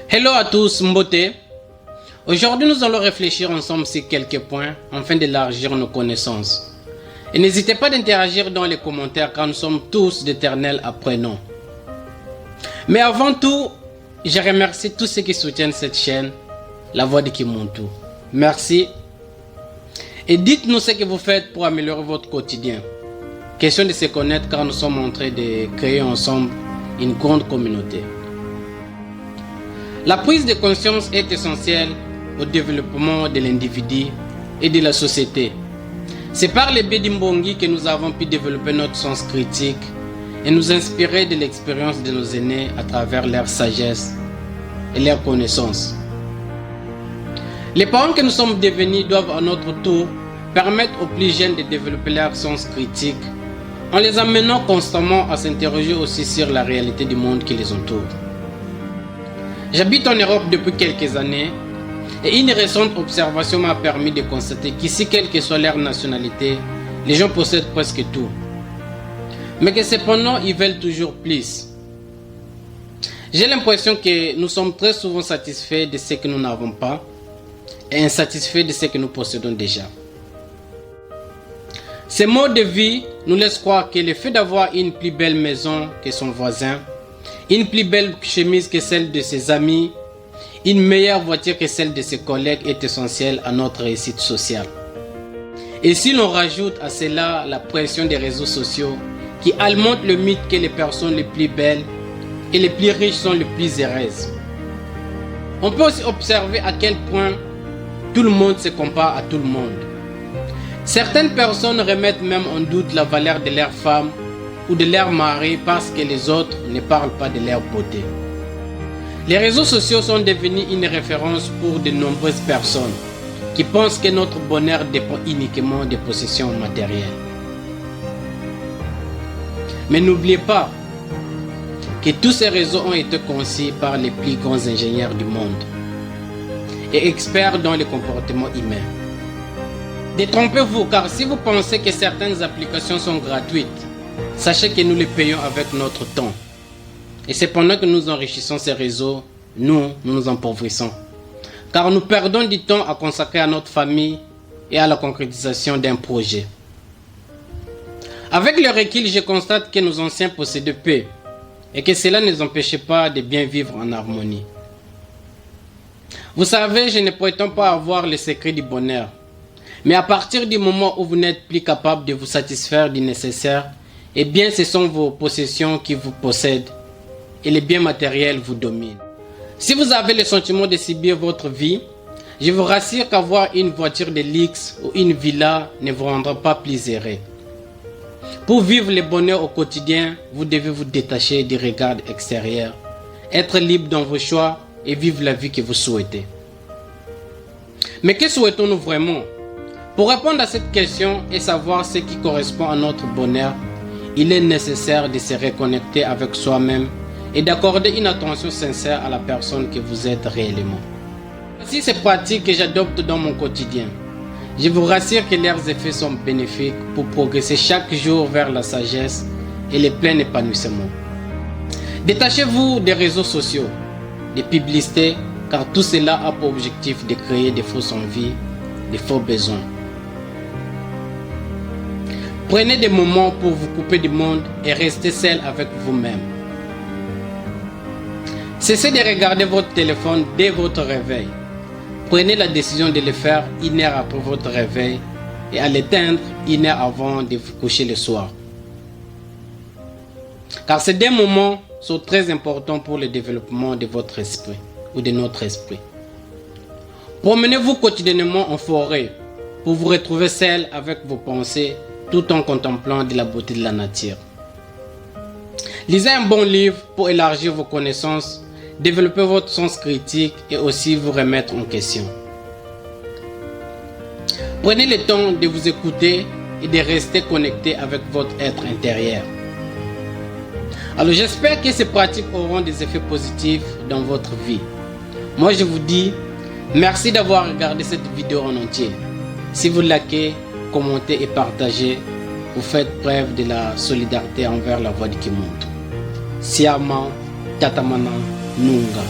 Hello à tous, Mbote. Aujourd'hui, nous allons réfléchir ensemble sur quelques points afin d'élargir nos connaissances. Et n'hésitez pas d'interagir dans les commentaires car nous sommes tous d'éternels apprenants. Mais avant tout, je remercie tous ceux qui soutiennent cette chaîne, La Voix de Kimuntu. Merci. Et dites-nous ce que vous faites pour améliorer votre quotidien. Question de se connaître car nous sommes en train de créer ensemble une grande communauté. La prise de conscience est essentielle au développement de l'individu et de la société. C'est par le biais d'Imbongi que nous avons pu développer notre sens critique et nous inspirer de l'expérience de nos aînés à travers leur sagesse et leur connaissance. Les parents que nous sommes devenus doivent à notre tour permettre aux plus jeunes de développer leur sens critique en les amenant constamment à s'interroger aussi sur la réalité du monde qui les entoure. J'habite en Europe depuis quelques années et une récente observation m'a permis de constater qu'ici, quelle que soit leur nationalité, les gens possèdent presque tout. Mais que cependant, ils veulent toujours plus. J'ai l'impression que nous sommes très souvent satisfaits de ce que nous n'avons pas et insatisfaits de ce que nous possédons déjà. Ces modes de vie nous laissent croire que le fait d'avoir une plus belle maison que son voisin, une plus belle chemise que celle de ses amis, une meilleure voiture que celle de ses collègues est essentiel à notre réussite sociale. Et si l'on rajoute à cela la pression des réseaux sociaux qui alimente le mythe que les personnes les plus belles et les plus riches sont les plus heureuses, on peut aussi observer à quel point tout le monde se compare à tout le monde. Certaines personnes remettent même en doute la valeur de leur femme ou de leur mari parce que les autres ne parlent pas de leur beauté. Les réseaux sociaux sont devenus une référence pour de nombreuses personnes qui pensent que notre bonheur dépend uniquement des possessions matérielles. Mais n'oubliez pas que tous ces réseaux ont été conçus par les plus grands ingénieurs du monde et experts dans le comportement humain. Détrompez-vous, car si vous pensez que certaines applications sont gratuites, sachez que nous les payons avec notre temps. Et c'est pendant que nous enrichissons ces réseaux, nous nous empauvrissons. Car nous perdons du temps à consacrer à notre famille et à la concrétisation d'un projet. Avec le recul, je constate que nos anciens possédaient peu et que cela ne les empêchait pas de bien vivre en harmonie. Vous savez, je ne prétends pas avoir le secret du bonheur. Mais à partir du moment où vous n'êtes plus capable de vous satisfaire du nécessaire, eh bien ce sont vos possessions qui vous possèdent et les biens matériels vous dominent. Si vous avez le sentiment de subir votre vie, je vous rassure qu'avoir une voiture de luxe ou une villa ne vous rendra pas plus heureux. Pour vivre le bonheur au quotidien, vous devez vous détacher du regard extérieur, être libre dans vos choix et vivre la vie que vous souhaitez. Mais que souhaitons-nous vraiment ? Pour répondre à cette question et savoir ce qui correspond à notre bonheur, il est nécessaire de se reconnecter avec soi-même et d'accorder une attention sincère à la personne que vous êtes réellement. Voici ces pratiques que j'adopte dans mon quotidien. Je vous rassure que leurs effets sont bénéfiques pour progresser chaque jour vers la sagesse et le plein épanouissement. Détachez-vous des réseaux sociaux, des publicités, car tout cela a pour objectif de créer des fausses envies, des faux besoins. Prenez des moments pour vous couper du monde et restez seul avec vous-même. Cessez de regarder votre téléphone dès votre réveil. Prenez la décision de le faire 1 heure après votre réveil et à l'éteindre 1 heure avant de vous coucher le soir. Car ces 2 moments sont très importants pour le développement de votre esprit ou de notre esprit. Promenez-vous quotidiennement en forêt pour vous retrouver seul avec vos pensées tout en contemplant de la beauté de la nature. Lisez un bon livre pour élargir vos connaissances, développer votre sens critique et aussi vous remettre en question. Prenez le temps de vous écouter et de rester connecté avec votre être intérieur. Alors j'espère que ces pratiques auront des effets positifs dans votre vie. Moi je vous dis merci d'avoir regardé cette vidéo en entier. Si vous likez, commentez et partagez, vous faites preuve de la solidarité envers la voix de Kimuntu. Siama, Tatamana, Nunga.